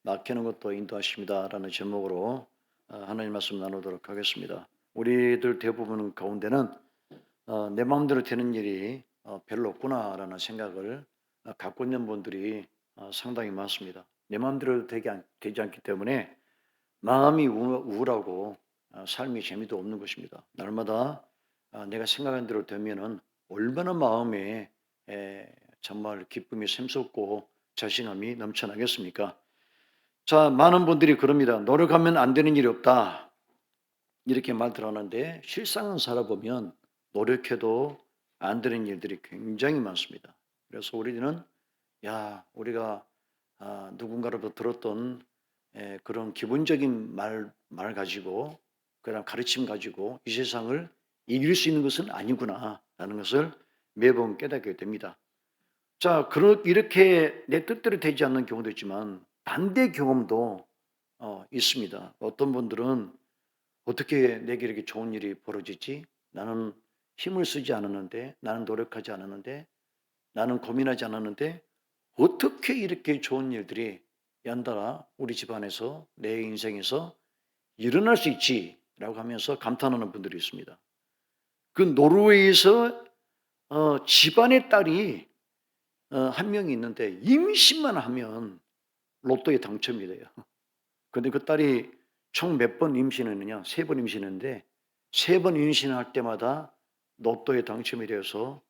맡기는 것도 인도하십니다라는 제목으로 하나님 말씀 나누도록 하겠습니다. 우리들 대부분 가운데는 내 마음대로 되는 일이 별로 없구나라는 생각을 갖고 있는 분들이 상당히 많습니다. 내 마음대로 되지 않기 때문에 마음이 우울하고 삶이 재미도 없는 것입니다. 날마다 내가 생각한 대로 되면은 얼마나 마음에 정말 기쁨이 샘솟고 자신감이 넘쳐나겠습니까? 자, 많은 분들이 그럽니다. 노력하면 안 되는 일이 없다. 이렇게 말들 하는데 실상은 살아보면 노력해도 안 되는 일들이 굉장히 많습니다. 그래서 우리는 우리가 누군가로부터 들었던 그런 기본적인 말 가지고 그런 가르침 가지고 이 세상을 이길 수 있는 것은 아니구나라는 것을 매번 깨닫게 됩니다. 자, 이렇게 내 뜻대로 되지 않는 경우도 있지만 반대 경험도 있습니다. 어떤 분들은 어떻게 내게 이렇게 좋은 일이 벌어지지? 나는 힘을 쓰지 않았는데, 나는 노력하지 않았는데, 나는 고민하지 않았는데, 어떻게 이렇게 좋은 일들이 연달아 우리 집안에서, 내 인생에서 일어날 수 있지? 라고 하면서 감탄하는 분들이 있습니다. 그 노르웨이에서 집안의 딸이 한 명이 있는데 임신만 하면 로또에 당첨이 돼요. 근데 그 딸이 총 몇 번 임신했느냐? 3번 임신했는데 3번 임신할 때마다 로또에 당첨이 되어서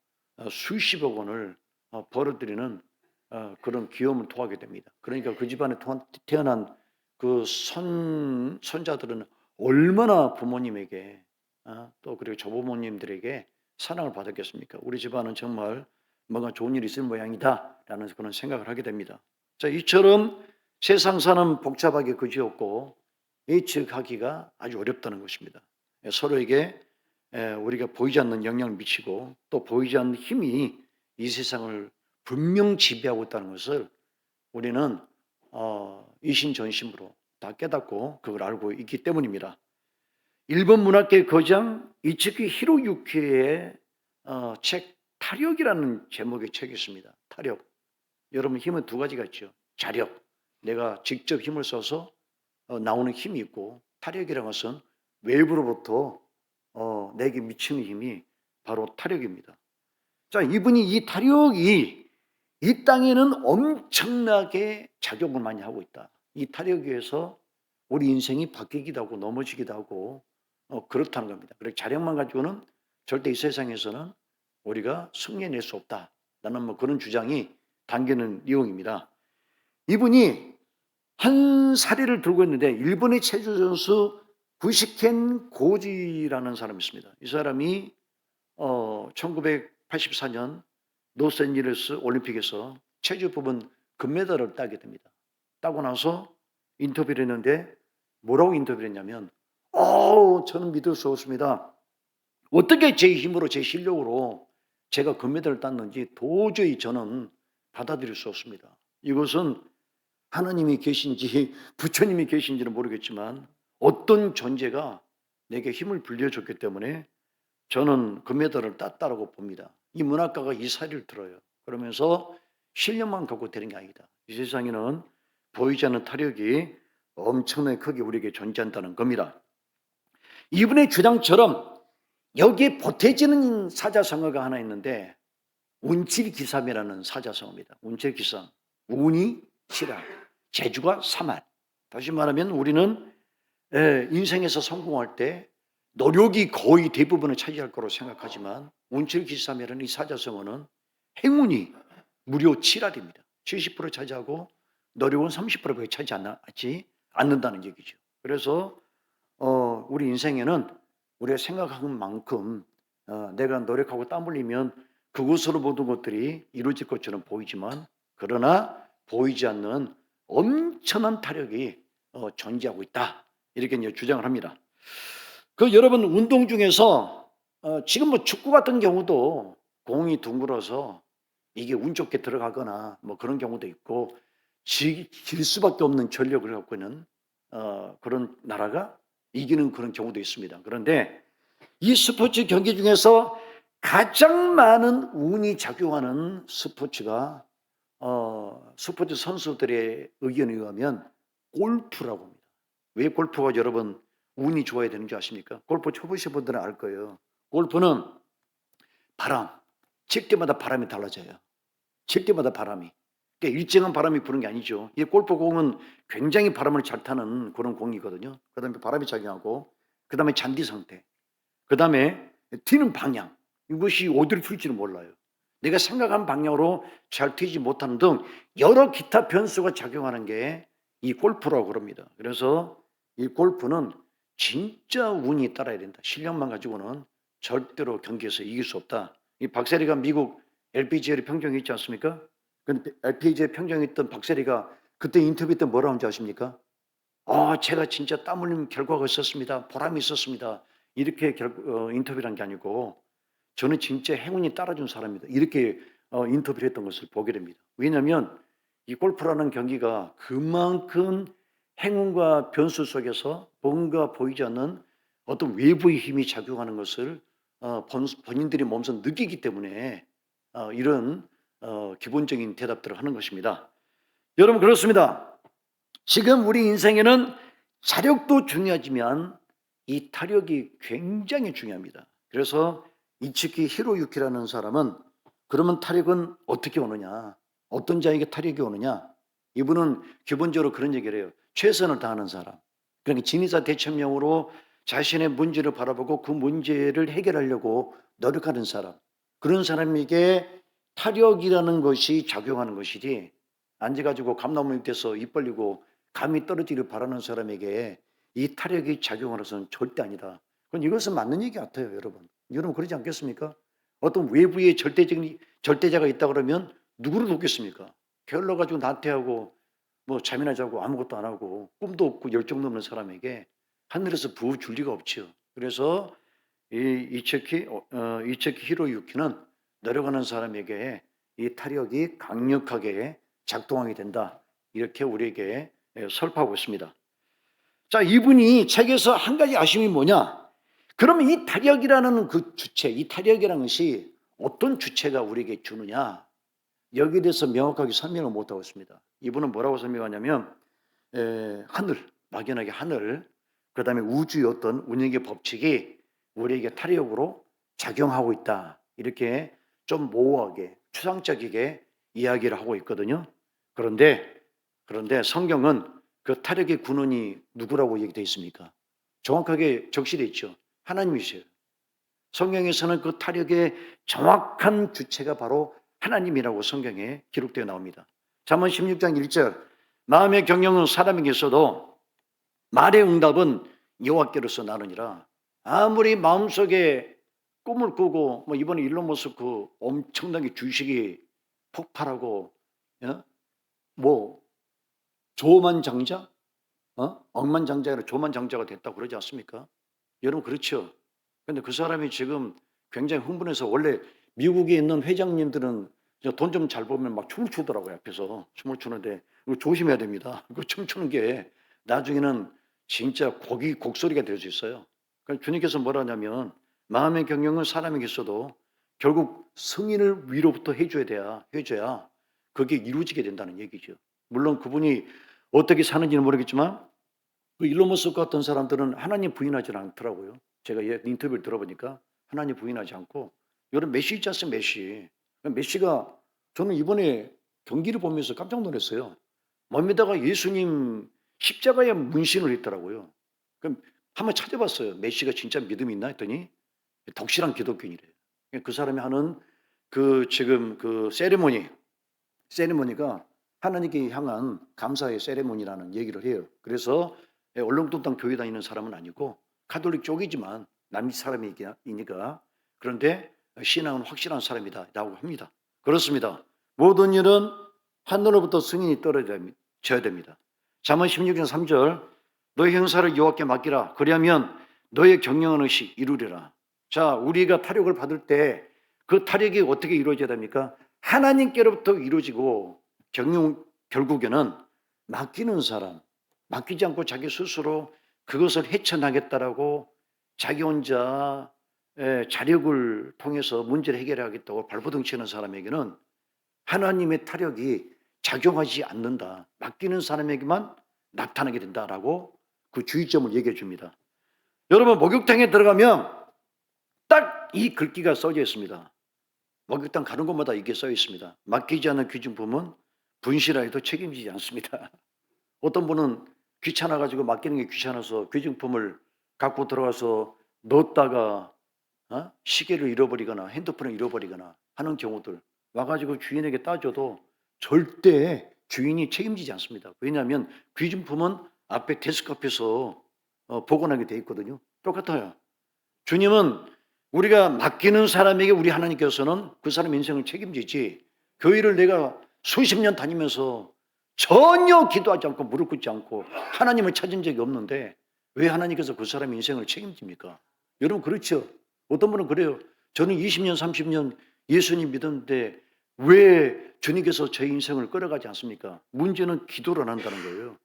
수십억 원을 벌어들이는 그런 기업을 통하게 됩니다. 그러니까 그 집안에 태어난 그 손자들은 얼마나 부모님에게 또 그리고 조부모님들에게 사랑을 받았겠습니까? 우리 집안은 정말 뭔가 좋은 일이 있을 모양이다라는 그런 생각을 하게 됩니다. 자, 이처럼 세상 사는 복잡하게 그지없고 예측하기가 아주 어렵다는 것입니다. 서로에게 우리가 보이지 않는 영향을 미치고 또 보이지 않는 힘이 이 세상을 분명 지배하고 있다는 것을 우리는 이신전심으로 다 깨닫고 그걸 알고 있기 때문입니다. 일본 문학계 거장 이츠키 히로유키의 책 타력이라는 제목의 책이 있습니다. 타력. 여러분 힘은 두 가지가 있죠. 자력. 내가 직접 힘을 써서 나오는 힘이 있고 타력이라는 것은 외부로부터 내게 미치는 힘이 바로 타력입니다. 자, 이분이 이 타력이 이 땅에는 엄청나게 작용을 많이 하고 있다. 이 타력에 의해서 우리 인생이 바뀌기도 하고 넘어지기도 하고 그렇다는 겁니다. 그래서 자력만 가지고는 절대 이 세상에서는 우리가 승리해낼 수 없다라는 그런 주장이 담기는 내용입니다. 이분이 한 사례를 들고 있는데 일본의 체조 선수 구시켄 고지라는 사람이 있습니다. 이 사람이 1984년 로스앤젤레스 올림픽에서 체조 부분 금메달을 따게 됩니다. 따고 나서 인터뷰를 했는데 뭐라고 인터뷰를 했냐면 저는 믿을 수 없습니다. 어떻게 제 힘으로 제 실력으로 제가 금메달을 땄는지 도저히 저는 받아들일 수 없습니다. 이것은 하나님이 계신지 부처님이 계신지는 모르겠지만 어떤 존재가 내게 힘을 불려줬기 때문에 저는 금메달을 땄다라고 봅니다. 이 문학가가 이 사례를 들어요. 그러면서 실력만 갖고 되는 게 아니다. 이 세상에는 보이지 않는 타력이 엄청나게 크게 우리에게 존재한다는 겁니다. 이분의 주장처럼 여기에 보태지는 사자성어가 하나 있는데 운칠기삼이라는 사자성어입니다. 운칠기삼. 운이 7할, 재주가 3할. 다시 말하면 우리는 인생에서 성공할 때 노력이 거의 대부분을 차지할 거로 생각하지만 운칠기삼이라는 이 사자성어는 행운이 무려 7할입니다. 70% 차지하고 노력은 30%밖에 차지하지 않는다는 얘기죠. 그래서 우리 인생에는 우리가 생각하는 만큼 내가 노력하고 땀 흘리면 그것으로 모든 것들이 이루어질 것처럼 보이지만 그러나 보이지 않는 엄청난 타력이 존재하고 있다. 이렇게 이제 주장을 합니다. 여러분 운동 중에서 지금 축구 같은 경우도 공이 둥글어서 이게 운 좋게 들어가거나 그런 경우도 있고 질 수밖에 없는 전력을 갖고 있는 그런 나라가 이기는 그런 경우도 있습니다. 그런데 이 스포츠 경기 중에서 가장 많은 운이 작용하는 스포츠가 스포츠 선수들의 의견에 의하면 골프라고 합니다. 왜 골프가 여러분 운이 좋아야 되는 줄 아십니까? 골프 쳐보신 분들은 알 거예요. 골프는 바람, 칠 때마다 바람이 달라져요. 칠 때마다 바람이. 그러니까 일정한 바람이 부는 게 아니죠. 이 골프공은 굉장히 바람을 잘 타는 그런 공이거든요. 그 다음에 바람이 작용하고, 그 다음에 잔디 상태, 그 다음에 튀는 방향, 이것이 어디로 튈지는 몰라요. 내가 생각한 방향으로 잘 튀지 못하는 등 여러 기타 변수가 작용하는 게 이 골프라고 그럽니다. 그래서 이 골프는 진짜 운이 따라야 된다. 실력만 가지고는 절대로 경기에서 이길 수 없다. 이 박세리가 미국 LPGA 평정이 있지 않습니까? 근데 LPGA 평정에 있던 박세리가 그때 인터뷰 때 뭐라고 하는지 아십니까? 제가 진짜 땀 흘린 결과가 있었습니다. 보람이 있었습니다. 이렇게 인터뷰를 한 게 아니고 저는 진짜 행운이 따라준 사람입니다. 이렇게 인터뷰를 했던 것을 보게 됩니다. 왜냐하면 이 골프라는 경기가 그만큼 행운과 변수 속에서 뭔가 보이지 않는 어떤 외부의 힘이 작용하는 것을 본인들이 몸소 느끼기 때문에 이런 기본적인 대답들을 하는 것입니다. 여러분 그렇습니다. 지금 우리 인생에는 자력도 중요하지만 이 타력이 굉장히 중요합니다. 그래서 이츠키 히로유키라는 사람은 그러면 타력은 어떻게 오느냐? 어떤 자에게 타력이 오느냐? 이분은 기본적으로 그런 얘기를 해요. 최선을 다하는 사람. 그러니까 진의사 대천명으로 자신의 문제를 바라보고 그 문제를 해결하려고 노력하는 사람. 그런 사람에게 타력이라는 것이 작용하는 것이지 앉아가지고 감나무 밑에서 입 벌리고 감이 떨어지기를 바라는 사람에게 이 타력이 작용하는 절대 아니다. 그건 이것은 맞는 얘기 같아요, 여러분. 여러분 그러지 않겠습니까? 어떤 외부의 절대자가 있다 그러면 누구를 돕겠습니까? 게을러 가지고 나태하고 뭐 잠이나 자고 아무것도 안 하고 꿈도 없고 열정도 없는 사람에게 하늘에서 부어 줄 리가 없죠. 그래서 이츠키 히로유키는 내려가는 사람에게 이 타력이 강력하게 작동하게 된다. 이렇게 우리에게 설파하고 있습니다. 자, 이분이 책에서 한 가지 아쉬움이 뭐냐? 그러면 이 타력이라는 그 주체, 이 타력이라는 것이 어떤 주체가 우리에게 주느냐? 여기에 대해서 명확하게 설명을 못하고 있습니다. 이분은 뭐라고 설명하냐면 하늘, 막연하게 하늘, 그 다음에 우주의 어떤 운영의 법칙이 우리에게 타력으로 작용하고 있다. 이렇게 좀 모호하게 추상적이게 이야기를 하고 있거든요. 그런데 성경은 그 타력의 근원이 누구라고 얘기되어 있습니까? 정확하게 적시되어 있죠. 하나님이세요. 성경에서는 그 타력의 정확한 주체가 바로 하나님이라고 성경에 기록되어 나옵니다. 잠언 16장 1절 마음의 경영은 사람에게 있어도 말의 응답은 여호와께로서 나느니라. 아무리 마음속에 꿈을 꾸고 뭐 이번에 일론 머스크 엄청나게 주식이 폭발하고 뭐 조만장자 억만장자가 조만장자가 됐다고 그러지 않습니까? 여러분 그렇죠? 근데 그 사람이 지금 굉장히 흥분해서 원래 미국에 있는 회장님들은 돈 좀 잘 보면 막 춤을 추더라고요. 앞에서 춤을 추는데 이거 조심해야 됩니다. 그 춤추는 게 나중에는 진짜 곡소리가 될 수 있어요. 그러니까 주님께서 뭐라 하냐면 마음의 경영은 사람에게 있어도 결국 승인을 위로부터 해줘야 그게 이루어지게 된다는 얘기죠. 물론 그분이 어떻게 사는지는 모르겠지만 그 일론 머스크 같은 사람들은 하나님 부인하지 않더라고요. 제가 인터뷰를 들어보니까 하나님 부인하지 않고 여러분 메시 있지 않습니까? 메시가 저는 이번에 경기를 보면서 깜짝 놀랐어요. 몸에다가 예수님 십자가에 문신을 했더라고요. 그럼 한번 찾아봤어요. 메시가 진짜 믿음이 있나 했더니 덕실한 기독교인이래요. 그 사람이 하는 그 지금 그 세리머니가 하나님께 향한 감사의 세리머니라는 얘기를 해요. 그래서 얼렁뚱땅 교회 다니는 사람은 아니고 가톨릭 쪽이지만 남미 사람이니까 그런데 신앙은 확실한 사람이다 라고 합니다. 그렇습니다. 모든 일은 하늘로부터 승인이 떨어져야 됩니다. 잠언 16장 3절 너의 행사를 여호와께 맡기라. 그리하면 너의 경영하는 것이 이루리라. 자, 우리가 타력을 받을 때 그 타력이 어떻게 이루어져야 됩니까? 하나님께로부터 이루어지고 결국에는 맡기는 사람, 맡기지 않고 자기 스스로 그것을 헤쳐나겠다라고 자기 혼자 자력을 통해서 문제를 해결하겠다고 발버둥 치는 사람에게는 하나님의 타력이 작용하지 않는다. 맡기는 사람에게만 나타나게 된다라고 그 주의점을 얘기해 줍니다. 여러분, 목욕탕에 들어가면 딱 이 글귀가 써져 있습니다. 목욕탕 가는 곳마다 이게 써 있습니다. 맡기지 않은 귀중품은 분실하 해도 책임지지 않습니다. 어떤 분은 귀찮아가지고 맡기는 게 귀찮아서 귀중품을 갖고 들어가서 넣었다가 시계를 잃어버리거나 핸드폰을 잃어버리거나 하는 경우들, 와가지고 주인에게 따져도 절대 주인이 책임지지 않습니다. 왜냐하면 귀중품은 앞에 데스크 앞에서 보관하게 돼 있거든요. 똑같아요. 주님은 우리가 맡기는 사람에게 우리 하나님께서는 그 사람 인생을 책임지지, 교회를 내가 수십 년 다니면서 전혀 기도하지 않고 무릎 꿇지 않고 하나님을 찾은 적이 없는데 왜 하나님께서 그 사람 인생을 책임집니까? 여러분, 그렇죠? 어떤 분은 그래요. 저는 20년 30년 예수님 믿었는데 왜 주님께서 제 인생을 끌어가지 않습니까? 문제는 기도를 안 한다는 거예요.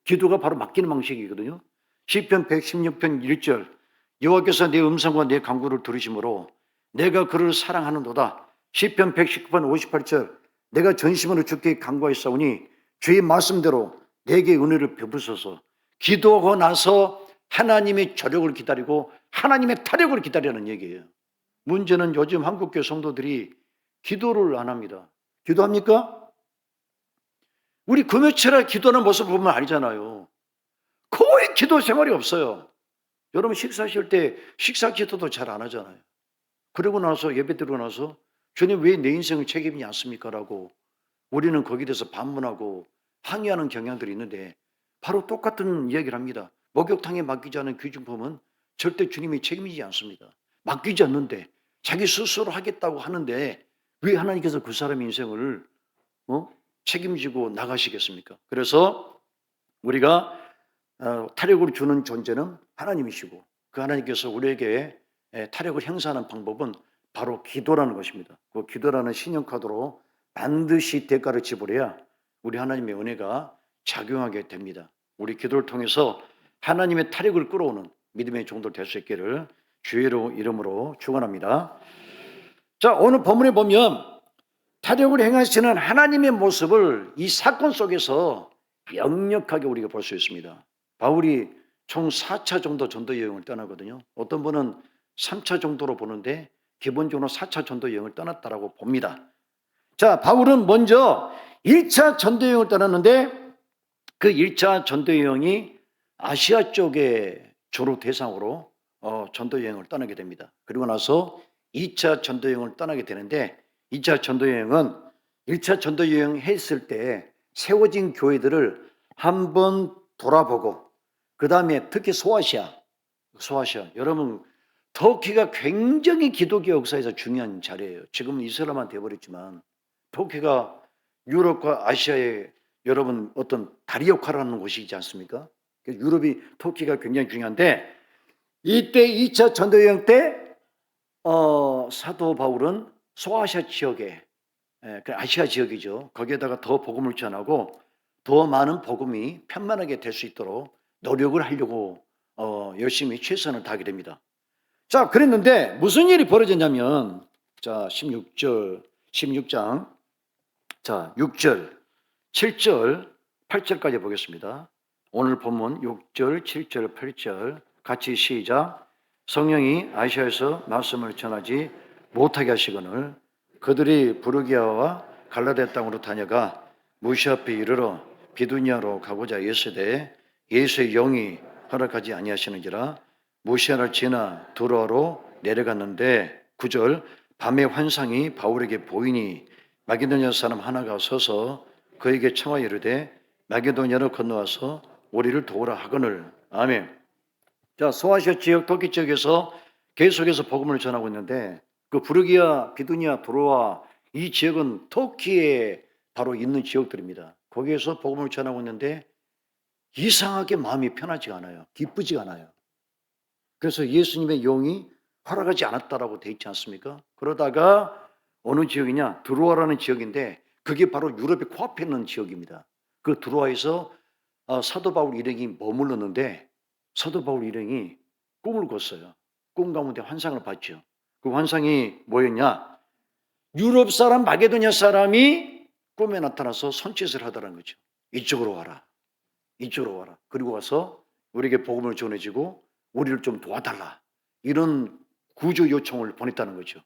기도가 바로 맡기는 방식이거든요. 시편 116편 1절, 여호와께서 내 음성과 내 간구를 들으심으로 내가 그를 사랑하는도다. 시편 119편 58절, 내가 전심으로 주께 간구하였사오니 주의 말씀대로 내게 은혜를 베푸소서. 기도하고 나서 하나님의 저력을 기다리고 하나님의 타력을 기다리는 얘기예요. 문제는 요즘 한국교회 성도들이 기도를 안 합니다. 기도합니까? 우리 금요철에 기도하는 모습 보면 알잖아요. 거의 기도 생활이 없어요. 여러분, 식사하실 때 식사 기도도 잘 안 하잖아요. 그러고 나서 예배 드리고 나서 주님 왜 내 인생을 책임지지 않습니까? 라고 우리는 거기에 대해서 반문하고 항의하는 경향들이 있는데 바로 똑같은 이야기를 합니다. 목욕탕에 맡기지 않은 귀중품은 절대 주님이 책임지지 않습니다. 맡기지 않는데 자기 스스로 하겠다고 하는데 왜 하나님께서 그 사람의 인생을 책임지고 나가시겠습니까? 그래서 우리가 타력을 주는 존재는 하나님이시고 그 하나님께서 우리에게 타력을 행사하는 방법은 바로 기도라는 것입니다. 그 기도라는 신용카드로 반드시 대가를 지불해야 우리 하나님의 은혜가 작용하게 됩니다. 우리 기도를 통해서 하나님의 타력을 끌어오는 믿음의 종들 될 수 있기를 주의 이름으로 축원합니다. 자, 오늘 본문에 보면 타력을 행하시는 하나님의 모습을 이 사건 속에서 역력하게 우리가 볼 수 있습니다. 바울이 총 4차 정도 전도 여행을 떠나거든요. 어떤 분은 3차 정도로 보는데 기본적으로 4차 전도 여행을 떠났다라고 봅니다. 자, 바울은 먼저 1차 전도 여행을 떠났는데 그 1차 전도 여행이 아시아 쪽에 주로 대상으로 전도 여행을 떠나게 됩니다. 그리고 나서 2차 전도 여행을 떠나게 되는데 2차 전도 여행은 1차 전도 여행 했을 때 세워진 교회들을 한번 돌아보고 그 다음에 특히 소아시아, 여러분 터키가 굉장히 기독교 역사에서 중요한 자리예요. 지금은 이슬람화 되어버렸지만 터키가 유럽과 아시아의 여러분 어떤 다리 역할을 하는 곳이지 않습니까? 유럽이 터키가 굉장히 중요한데 이때 2차 전도여행 때 사도 바울은 소아시아 지역에 아시아 지역이죠. 거기에다가 더 복음을 전하고 더 많은 복음이 편만하게 될 수 있도록 노력을 하려고 열심히 최선을 다하게 됩니다. 자, 그랬는데 무슨 일이 벌어졌냐면 자, 16장 자, 6절, 7절, 8절까지 보겠습니다. 오늘 본문 6절, 7절, 8절 같이 시작. 성령이 아시아에서 말씀을 전하지 못하게 하시거늘 그들이 부르기아와 갈라데 땅으로 다녀가 무시 앞에 이르러 비두니아로 가고자 했으되 예수의 영이 허락하지 아니하시는지라 무시아를 지나 두로아로 내려갔는데 9절 밤에 환상이 바울에게 보이니 마게도냐 사람 하나가 서서 그에게 청하여 이르되 마게도냐로 건너와서 우리를 도우라 하거늘. 아멘. 자, 소아시아 지역 터키 지역에서 계속해서 복음을 전하고 있는데 그 부르기아, 비두니아, 두로아 이 지역은 터키에 바로 있는 지역들입니다. 거기에서 복음을 전하고 있는데 이상하게 마음이 편하지가 않아요. 기쁘지가 않아요. 그래서 예수님의 영이 허락하지 않았다라고 돼 있지 않습니까? 그러다가 어느 지역이냐? 드로아라는 지역인데 그게 바로 유럽의 코앞에 있는 지역입니다. 그 드로아에서 사도 바울 일행이 머물렀는데 사도 바울 일행이 꿈을 꿨어요. 꿈 가운데 환상을 봤죠. 그 환상이 뭐였냐? 유럽 사람 마게도냐 사람이 꿈에 나타나서 손짓을 하더라는 거죠. 이쪽으로 와라. 이쪽으로 와라. 그리고 와서 우리에게 복음을 전해주고 우리를 좀 도와달라. 이런 구조 요청을 보냈다는 거죠.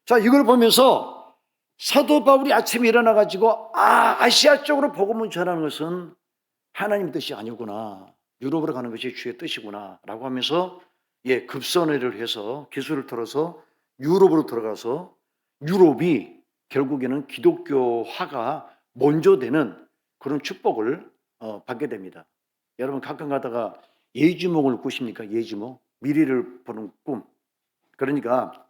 자, 이걸 보면서 사도 바울이 아침에 일어나가지고 아시아 쪽으로 복음을 전하는 것은 하나님 뜻이 아니구나. 유럽으로 가는 것이 주의 뜻이구나. 라고 하면서 급선회를 해서 기술을 털어서 유럽으로 들어가서 유럽이 결국에는 기독교화가 먼저 되는 그런 축복을 받게 됩니다. 여러분 가끔 가다가 예지몽을 꾸십니까? 예지몽. 미래를 보는 꿈. 그러니까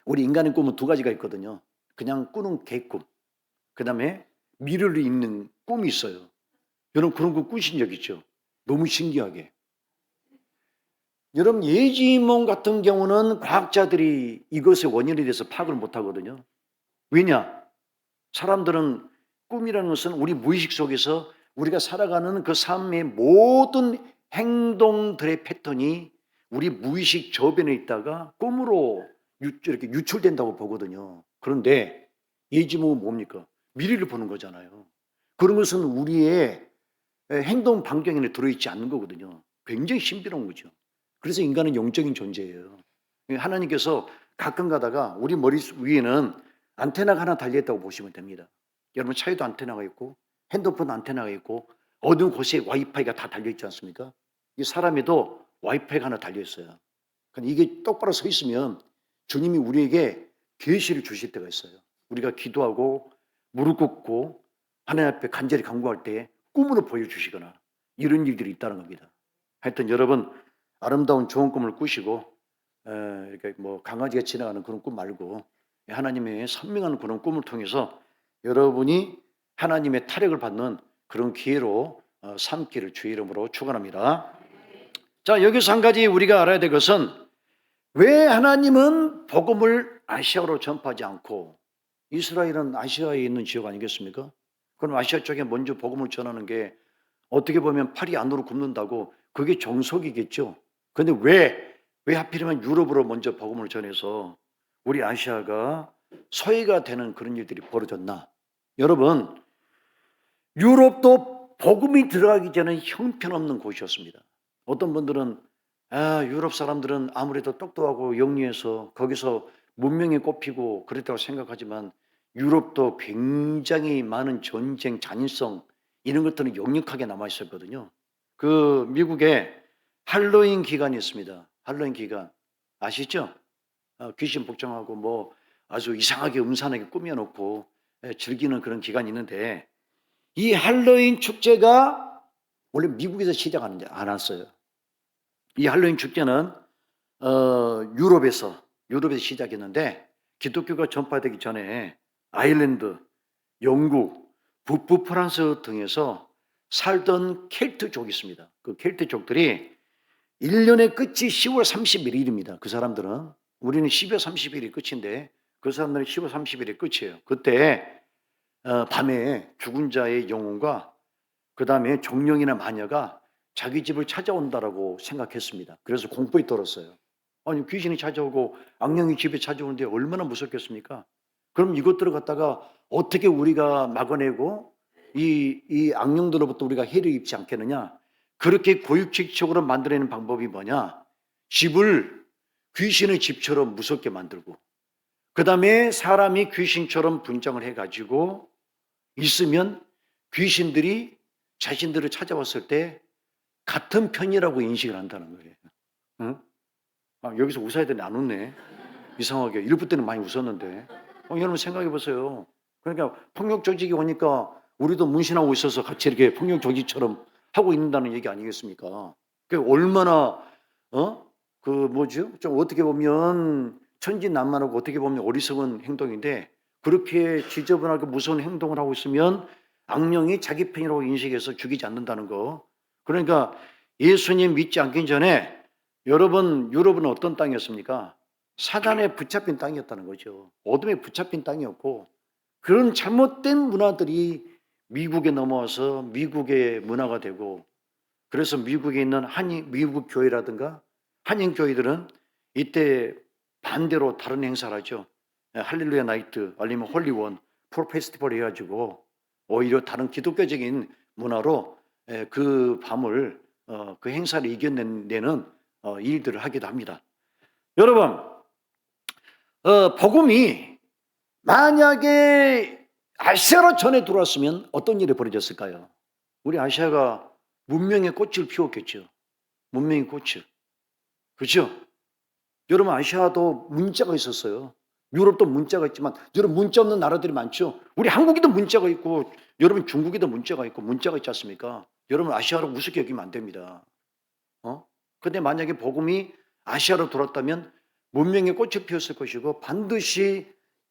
우리 인간의 꿈은 두 가지가 있거든요. 그냥 꾸는 개꿈. 그 다음에 미래를 읽는 꿈이 있어요. 여러분 그런 거 꾸신 적 있죠? 너무 신기하게. 여러분 예지몽 같은 경우는 과학자들이 이것의 원인에 대해서 파악을 못하거든요. 왜냐? 사람들은 꿈이라는 것은 우리 무의식 속에서 우리가 살아가는 그 삶의 모든 행동들의 패턴이 우리 무의식 저변에 있다가 꿈으로 이렇게 유출된다고 보거든요. 그런데 예지몽은 뭡니까? 미래를 보는 거잖아요. 그런 것은 우리의 행동 반경에 들어있지 않는 거거든요. 굉장히 신비로운 거죠. 그래서 인간은 영적인 존재예요. 하나님께서 가끔 가다가 우리 머리 위에는 안테나가 하나 달려있다고 보시면 됩니다. 여러분 차에도 안테나가 있고 핸드폰 안테나가 있고 어두운 곳에 와이파이가 다 달려있지 않습니까? 이 사람에도 와이파이가 하나 달려있어요. 그러니까 이게 똑바로 서 있으면 주님이 우리에게 계시를 주실 때가 있어요. 우리가 기도하고 무릎 꿇고 하나님 앞에 간절히 간구할 때 꿈으로 보여주시거나 이런 일들이 있다는 겁니다. 하여튼 여러분 아름다운 좋은 꿈을 꾸시고 이렇게 뭐 강아지가 지나가는 그런 꿈 말고 하나님의 선명한 그런 꿈을 통해서 여러분이 하나님의 타력을 받는 그런 기회로 삼기를 주의 이름으로 축원합니다. 자, 여기서 한 가지 우리가 알아야 될 것은 왜 하나님은 복음을 아시아로 전파하지 않고 이스라엘은 아시아에 있는 지역 아니겠습니까? 그럼 아시아 쪽에 먼저 복음을 전하는 게 어떻게 보면 팔이 안으로 굽는다고 그게 정석이겠죠. 그런데 왜 하필이면 유럽으로 먼저 복음을 전해서 우리 아시아가 소외가 되는 그런 일들이 벌어졌나? 여러분, 유럽도 복음이 들어가기 전에 형편없는 곳이었습니다. 어떤 분들은 유럽 사람들은 아무래도 똑똑하고 영리해서 거기서 문명에 꼽히고 그랬다고 생각하지만 유럽도 굉장히 많은 전쟁, 잔인성 이런 것들은 역력하게 남아 있었거든요. 그 미국에 할로윈 기간이 있습니다. 할로윈 기간 아시죠? 귀신 복장하고 뭐 아주 이상하게 음산하게 꾸며놓고 즐기는 그런 기간이 있는데 이 할로윈 축제가 원래 미국에서 시작하는지 않았어요. 이 할로윈 축제는 유럽에서 시작했는데 기독교가 전파되기 전에 아일랜드, 영국, 북부 프랑스 등에서 살던 켈트족이 있습니다. 그 켈트족들이 1년의 끝이 10월 31일입니다. 그 사람들은 우리는 12월 30일이 끝인데 그 사람들은 10월 30일이 끝이에요. 그때 밤에 죽은 자의 영혼과 그 다음에 정령이나 마녀가 자기 집을 찾아온다라고 생각했습니다. 그래서 공포에 떨었어요. 아니 귀신이 찾아오고 악령이 집에 찾아오는데 얼마나 무섭겠습니까? 그럼 이것들을 갖다가 어떻게 우리가 막아내고 이 악령들로부터 우리가 해를 입지 않겠느냐? 그렇게 고육직적으로 만들어내는 방법이 뭐냐? 집을 귀신의 집처럼 무섭게 만들고 그 다음에 사람이 귀신처럼 분장을 해가지고 있으면 귀신들이 자신들을 찾아왔을 때 같은 편이라고 인식을 한다는 거예요. 응? 여기서 웃어야 되는데 안 웃네. 이상하게. 일부 때는 많이 웃었는데. 여러분 생각해 보세요. 그러니까 폭력 조직이 오니까 우리도 문신하고 있어서 같이 이렇게 폭력 조직처럼 하고 있는다는 얘기 아니겠습니까? 그게 얼마나 좀 어떻게 보면 천진난만하고 어떻게 보면 어리석은 행동인데 그렇게 지저분하고 무서운 행동을 하고 있으면 악령이 자기 편이라고 인식해서 죽이지 않는다는 거. 그러니까 예수님 믿지 않기 전에 여러분 유럽은 어떤 땅이었습니까? 사단에 붙잡힌 땅이었다는 거죠. 어둠에 붙잡힌 땅이었고 그런 잘못된 문화들이 미국에 넘어와서 미국의 문화가 되고 그래서 미국에 있는 미국 교회라든가 한인 교회들은 이때 반대로 다른 행사를 하죠. 할렐루야 나이트 아니면 홀리원 프로 페스티벌 해가지고 오히려 다른 기독교적인 문화로 그 밤을 그 행사를 이겨내는 일들을 하기도 합니다. 여러분, 복음이 만약에 아시아로 전해 들어왔으면 어떤 일이 벌어졌을까요? 우리 아시아가 문명의 꽃을 피웠겠죠. 문명의 꽃을. 그렇죠? 여러분, 아시아도 문자가 있었어요. 유럽도 문자가 있지만 여러분, 문자 없는 나라들이 많죠. 우리 한국에도 문자가 있고 여러분, 중국에도 문자가 있고 문자가 있지 않습니까? 여러분, 아시아로 우습게 여기면 안 됩니다. 근데 만약에 복음이 아시아로 돌았다면 문명의 꽃을 피웠을 것이고 반드시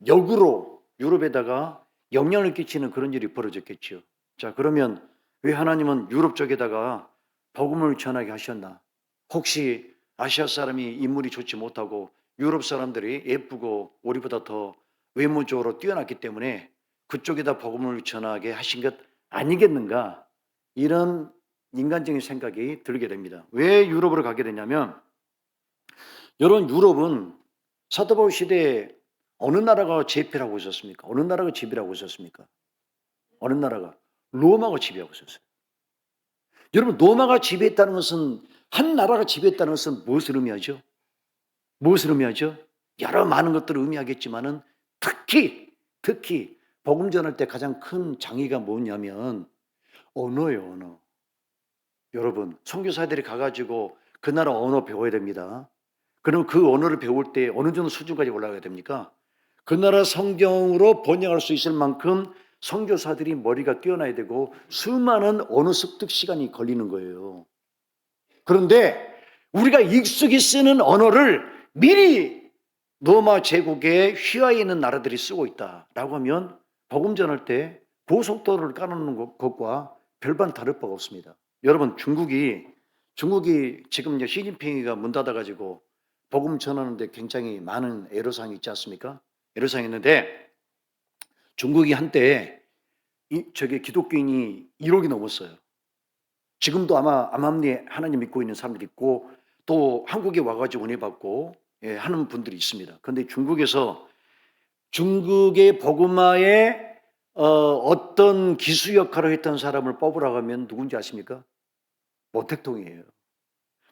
역으로 유럽에다가 영향을 끼치는 그런 일이 벌어졌겠죠. 자, 그러면 왜 하나님은 유럽 쪽에다가 복음을 전하게 하셨나? 혹시 아시아 사람이 인물이 좋지 못하고 유럽 사람들이 예쁘고 우리보다 더 외모적으로 뛰어났기 때문에 그쪽에다 복음을 전하게 하신 것 아니겠는가? 이런 인간적인 생각이 들게 됩니다. 왜 유럽으로 가게 되냐면, 여러분, 유럽은 사도 바울 시대에 어느 나라가 제패하고 있었습니까? 어느 나라가 지배하고 있었습니까? 어느 나라가? 로마가 지배하고 있었어요. 여러분, 로마가 지배했다는 것은, 한 나라가 지배했다는 것은 무엇을 의미하죠? 무엇을 의미하죠? 여러 많은 것들을 의미하겠지만은 특히 복음 전할 때 가장 큰 장애가 뭐냐면 언어예요, 언어. 여러분, 선교사들이 가가지고 그 나라 언어 배워야 됩니다. 그럼 그 언어를 배울 때 어느 정도 수준까지 올라가야 됩니까? 그 나라 성경으로 번역할 수 있을 만큼 선교사들이 머리가 뛰어나야 되고 수많은 언어 습득 시간이 걸리는 거예요. 그런데 우리가 익숙히 쓰는 언어를 미리 로마 제국의 휘하에 있는 나라들이 쓰고 있다라고 하면 복음 전할 때 고속도로를 깔아놓는 것과 별반 다를 바가 없습니다. 여러분, 중국이 지금 이제 시진핑이가 문 닫아가지고 복음 전하는데 굉장히 많은 애로사항이 있지 않습니까? 애로사항이 있는데 중국이 한때 저게 기독교인이 1억이 넘었어요. 지금도 아마 암암리에 하나님 믿고 있는 사람들이 있고 또 한국에 와가지고 은혜 받고 하는 분들이 있습니다. 그런데 중국의 복음화에 어떤 기수 역할을 했던 사람을 뽑으라고 하면 누군지 아십니까? 모택동이에요.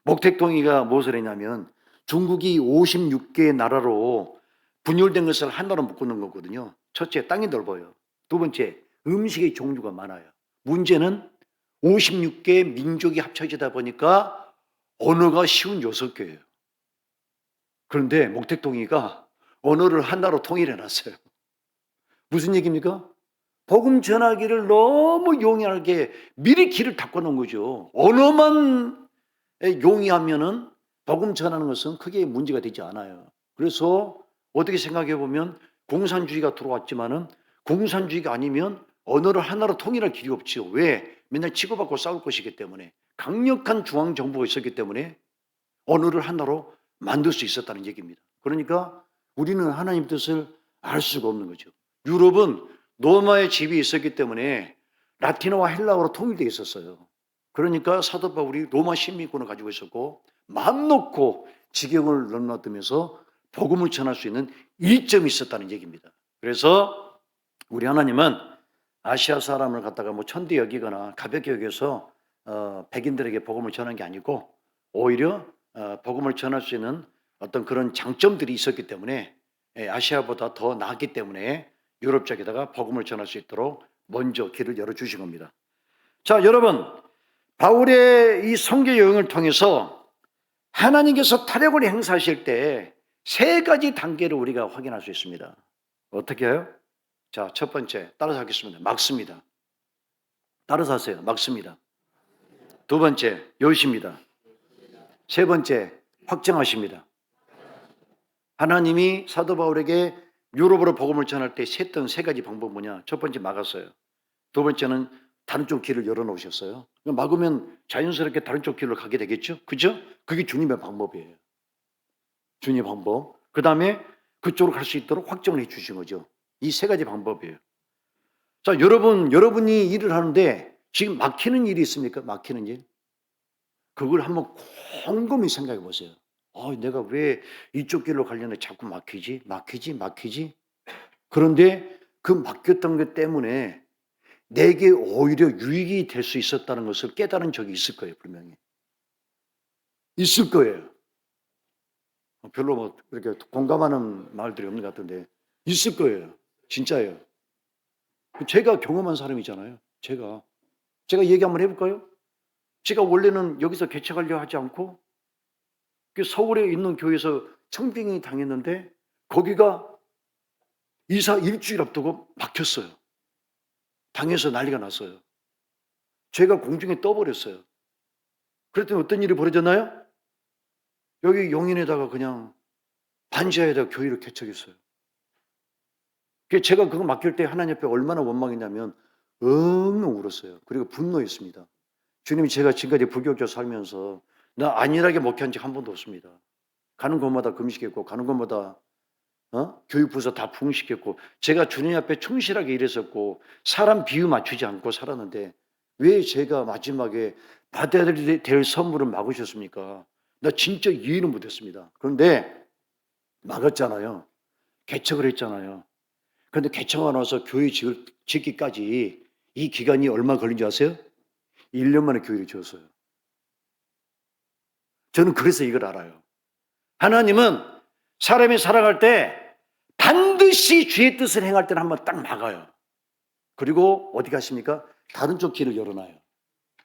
모택동이가 무엇을 했냐면 중국이 56개 나라로 분열된 것을 하나로 묶는 거거든요. 첫째, 땅이 넓어요. 두 번째, 음식의 종류가 많아요. 문제는 56개 민족이 합쳐지다 보니까 언어가 쉬운 6개예요. 그런데 목택동이가 언어를 하나로 통일해 놨어요. 무슨 얘기입니까? 복음 전하기를 너무 용이하게 미리 길을 닦아 놓은 거죠. 언어만 용이하면은 복음 전하는 것은 크게 문제가 되지 않아요. 그래서 어떻게 생각해 보면 공산주의가 들어왔지만은 공산주의가 아니면 언어를 하나로 통일할 길이 없지요. 왜? 맨날 치고받고 싸울 것이기 때문에 강력한 중앙 정부가 있었기 때문에 언어를 하나로 만들 수 있었다는 얘기입니다. 그러니까 우리는 하나님 뜻을 알 수가 없는 거죠. 유럽은 로마의 지배 있었기 때문에 라틴어와 헬라어로 통일되어 있었어요. 그러니까 사도 바울이 로마 시민권을 가지고 있었고 마음 놓고 지경을 넘나들면서 복음을 전할 수 있는 이점이 있었다는 얘기입니다. 그래서 우리 하나님은 아시아 사람을 갖다가 뭐 천대 여기거나 가볍게 여겨서 백인들에게 복음을 전한 게 아니고 오히려 복음을 전할 수 있는 어떤 그런 장점들이 있었기 때문에 아시아보다 더 나았기 때문에 유럽 쪽에다가 복음을 전할 수 있도록 먼저 길을 열어주신 겁니다. 자, 여러분, 바울의 이 선교 여행을 통해서 하나님께서 타력을 행사하실 때 3가지 단계를 우리가 확인할 수 있습니다. 어떻게 해요? 자, 첫 번째, 따라서 하겠습니다. 막습니다. 따라서 하세요. 막습니다. 두 번째, 여십니다. 세 번째, 확정하십니다. 하나님이 사도 바울에게 유럽으로 복음을 전할 때 했던 3가지 방법은 뭐냐? 첫 번째, 막았어요. 두 번째는 다른 쪽 길을 열어놓으셨어요. 막으면 자연스럽게 다른 쪽 길로 가게 되겠죠? 그죠? 그게 주님의 방법이에요. 주님의 방법. 그 다음에 그쪽으로 갈 수 있도록 확정을 해 주신 거죠. 이 3가지 방법이에요. 자, 여러분이 일을 하는데 지금 막히는 일이 있습니까? 막히는 일? 그걸 한번 곰곰이 생각해 보세요. 내가 왜 이쪽 길로 가려는데 자꾸 막히지? 그런데 그 막혔던 것 때문에 내게 오히려 유익이 될 수 있었다는 것을 깨달은 적이 있을 거예요. 분명히 있을 거예요. 별로 뭐 그렇게 공감하는 말들이 없는 것 같은데 있을 거예요. 진짜예요. 제가 경험한 사람이잖아요. 제가 얘기 한번 해볼까요? 제가 원래는 여기서 개척하려 하지 않고 서울에 있는 교회에서 청빙이 당했는데 거기가 이사 일주일 앞두고 막혔어요. 당해서 난리가 났어요. 제가 공중에 떠버렸어요. 그랬더니 어떤 일이 벌어졌나요? 여기 용인에다가 그냥 반지하에다가 교회를 개척했어요. 제가 그거 맡길 때 하나님 앞에 얼마나 원망했냐면 엉엉 울었어요. 그리고 분노했습니다. 주님이 제가 지금까지 불교교 살면서 나 안일하게 목회한 적 한 번도 없습니다. 가는 곳마다 금식했고 가는 곳마다 교육부서 다 부흥시켰고 제가 주님 앞에 충실하게 일했었고 사람 비유 맞추지 않고 살았는데 왜 제가 마지막에 받아야 될 선물을 막으셨습니까? 나 진짜 이해는 못했습니다. 그런데 막았잖아요. 개척을 했잖아요. 그런데 개척하고 나서 교회 짓기까지 이 기간이 얼마 걸린 줄 아세요? 1년 만에 교회를 지었어요. 저는 그래서 이걸 알아요. 하나님은 사람이 살아갈 때 반드시 주의 뜻을 행할 때는 한번 딱 막아요. 그리고 어디 가십니까? 다른 쪽 길을 열어놔요.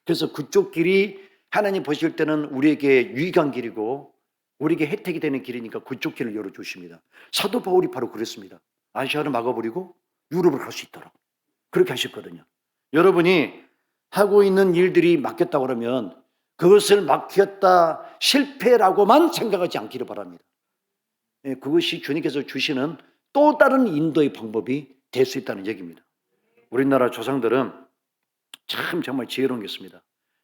그래서 그쪽 길이 하나님 보실 때는 우리에게 유익한 길이고 우리에게 혜택이 되는 길이니까 그쪽 길을 열어주십니다. 사도 바울이 바로 그랬습니다. 아시아를 막아버리고 유럽을 갈 수 있도록 그렇게 하셨거든요. 여러분이 하고 있는 일들이 막혔다고 그러면 그것을 막혔다 실패라고만 생각하지 않기를 바랍니다. 그것이 주님께서 주시는 또 다른 인도의 방법이 될 수 있다는 얘기입니다. 우리나라 조상들은 참 정말 지혜로운 게 있습니다.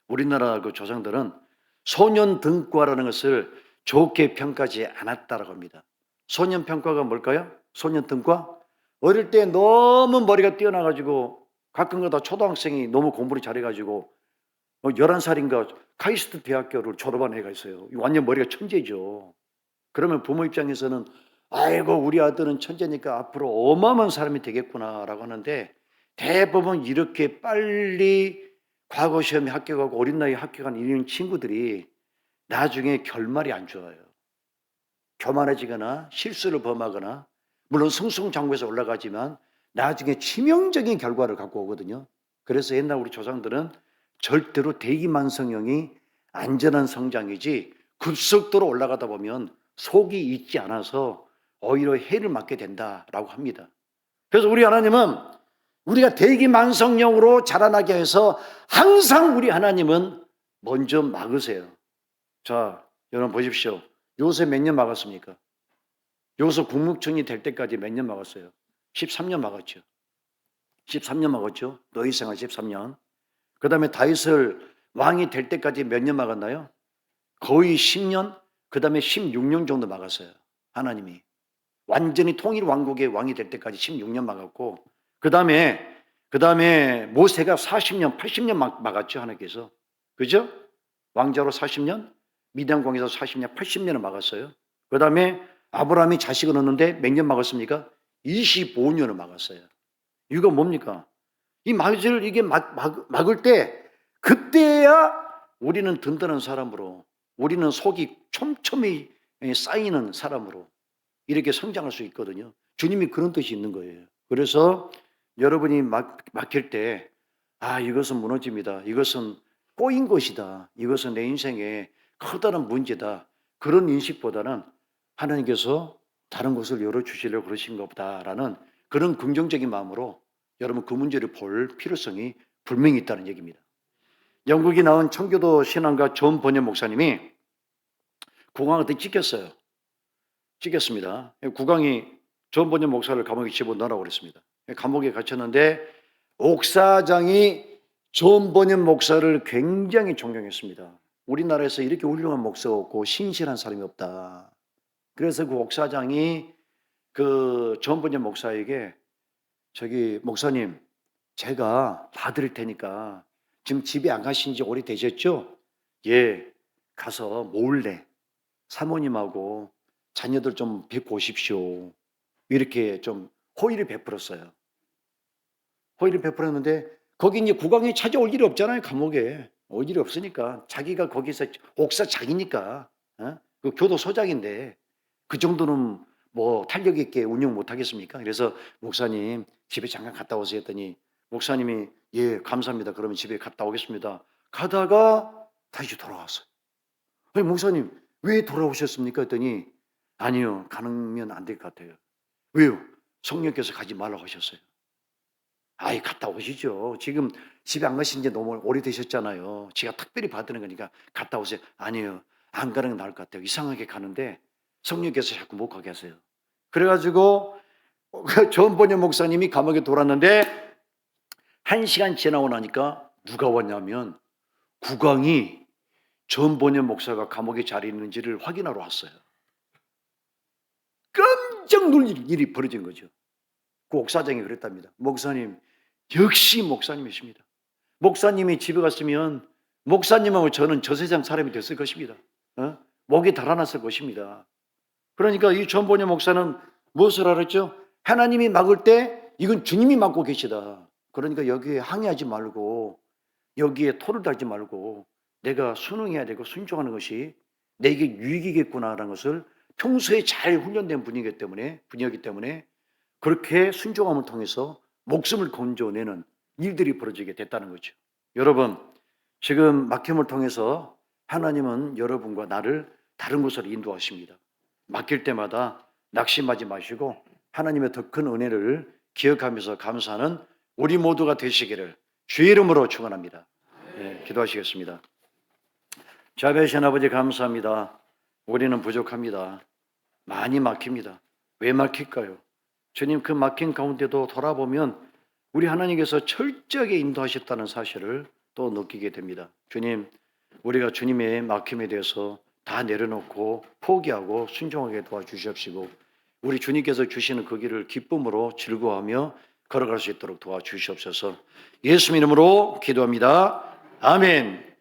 우리나라 그 조상들은 소년 등과라는 것을 좋게 평가하지 않았다라고 합니다. 소년 평가가 뭘까요? 소년 등과? 어릴 때 너무 머리가 뛰어나가지고 가끔가다 초등학생이 너무 공부를 잘해가지고 11살인가 카이스트 대학교를 졸업한 애가 있어요. 완전 머리가 천재죠. 그러면 부모 입장에서는 아이고 우리 아들은 천재니까 앞으로 어마어마한 사람이 되겠구나라고 하는데 대부분 이렇게 빨리 과거 시험에 합격하고 어린 나이에 합격한 이런 친구들이 나중에 결말이 안 좋아요. 교만해지거나 실수를 범하거나 물론 승승장구해서 올라가지만 나중에 치명적인 결과를 갖고 오거든요. 그래서 옛날 우리 조상들은 절대로 대기만성형이 안전한 성장이지 급속도로 올라가다 보면 속이 있지 않아서 오히려 해를 맞게 된다라고 합니다. 그래서 우리 하나님은 우리가 대기만성형으로 자라나게 해서 항상 우리 하나님은 먼저 막으세요. 자, 여러분 보십시오. 요새 몇 년 막았습니까? 여기서 국무총리 될 때까지 몇 년 막았어요? 13년 막았죠. 13년 막았죠. 노예 생활 13년. 그 다음에 다윗을 왕이 될 때까지 몇 년 막았나요? 거의 10년, 그 다음에 16년 정도 막았어요. 하나님이. 완전히 통일 왕국의 왕이 될 때까지 16년 막았고, 그 다음에 모세가 40년, 80년 막았죠. 하나님께서. 그죠? 왕자로 40년, 미디안 광에서 40년, 80년을 막았어요. 그 다음에 아브라함이 자식을 얻는데 몇 년 막았습니까? 25년을 막았어요. 이유가 뭡니까? 이 막을 이게 막을 때 그때야 우리는 든든한 사람으로 우리는 속이 촘촘히 쌓이는 사람으로 이렇게 성장할 수 있거든요. 주님이 그런 뜻이 있는 거예요. 그래서 여러분이 막힐 때 이것은 무너집니다. 이것은 꼬인 것이다. 이것은 내 인생의 커다란 문제다. 그런 인식보다는 하나님께서 다른 곳을 열어주시려고 그러신 것보다라는 그런 긍정적인 마음으로 여러분 그 문제를 볼 필요성이 분명히 있다는 얘기입니다. 영국이 나온 청교도 신앙가 존 번연 목사님이 국왕한테 찢겼습니다. 국왕이 존 번연 목사를 감옥에 집어넣으라고 그랬습니다. 감옥에 갇혔는데 옥사장이 존 번연 목사를 굉장히 존경했습니다. 우리나라에서 이렇게 훌륭한 목사가 없고 신실한 사람이 없다. 그래서 그 옥사장이 그 존 번연 목사에게 저기 목사님 제가 봐드릴 테니까 지금 집에 안 가신 지 오래되셨죠? 예, 가서 몰래 사모님하고 자녀들 좀 뵙고 오십시오. 이렇게 좀 호의를 베풀었어요. 호의를 베풀었는데 거기 이제 국왕이 찾아올 일이 없잖아요. 감옥에 올 일이 없으니까 자기가 거기서 옥사장이니까 그 교도소장인데 그 정도는 뭐 탄력 있게 운영 못 하겠습니까? 그래서 목사님 집에 잠깐 갔다 오세요 했더니 목사님이 예 감사합니다. 그러면 집에 갔다 오겠습니다. 가다가 다시 돌아왔어요. 아니 목사님 왜 돌아오셨습니까? 했더니 아니요 가면 안 될 것 같아요. 왜요? 성령께서 가지 말라고 하셨어요. 아이 갔다 오시죠. 지금 집에 안 가신 지 너무 오래되셨잖아요. 지가 특별히 받는 거니까 갔다 오세요. 아니요. 안 가는 게 나을 것 같아요. 이상하게 가는데 성령께서 자꾸 못 가게 하세요. 그래가지고 존 번역 목사님이 감옥에 돌았는데 1시간 지나고 나니까 누가 왔냐면 국왕이 존 번역 목사가 감옥에 잘 있는지를 확인하러 왔어요. 깜짝 놀랄 일이 벌어진 거죠. 그 옥사장이 그랬답니다. 목사님, 역시 목사님이십니다. 목사님이 집에 갔으면 목사님하고 저는 저 세상 사람이 됐을 것입니다. 목이 달아났을 것입니다. 그러니까 이 존보녀 목사는 무엇을 알았죠? 하나님이 막을 때 이건 주님이 막고 계시다. 그러니까 여기에 항의하지 말고 여기에 토를 달지 말고 내가 순응해야 되고 순종하는 것이 내게 유익이겠구나라는 것을 평소에 잘 훈련된 분이기 때문에 그렇게 순종함을 통해서 목숨을 건져내는 일들이 벌어지게 됐다는 거죠. 여러분, 지금 막힘을 통해서 하나님은 여러분과 나를 다른 곳으로 인도하십니다. 맡길 때마다 낙심하지 마시고 하나님의 더 큰 은혜를 기억하면서 감사하는 우리 모두가 되시기를 주의 이름으로 축원합니다. 네, 기도하시겠습니다. 자비하신 아버지 감사합니다. 우리는 부족합니다. 많이 막힙니다. 왜 막힐까요? 주님 그 막힌 가운데도 돌아보면 우리 하나님께서 철저하게 인도하셨다는 사실을 또 느끼게 됩니다. 주님, 우리가 주님의 막힘에 대해서 다 내려놓고 포기하고 순종하게 도와주시옵시고 우리 주님께서 주시는 그 길을 기쁨으로 즐거워하며 걸어갈 수 있도록 도와주시옵소서. 예수 이름으로 기도합니다. 아멘.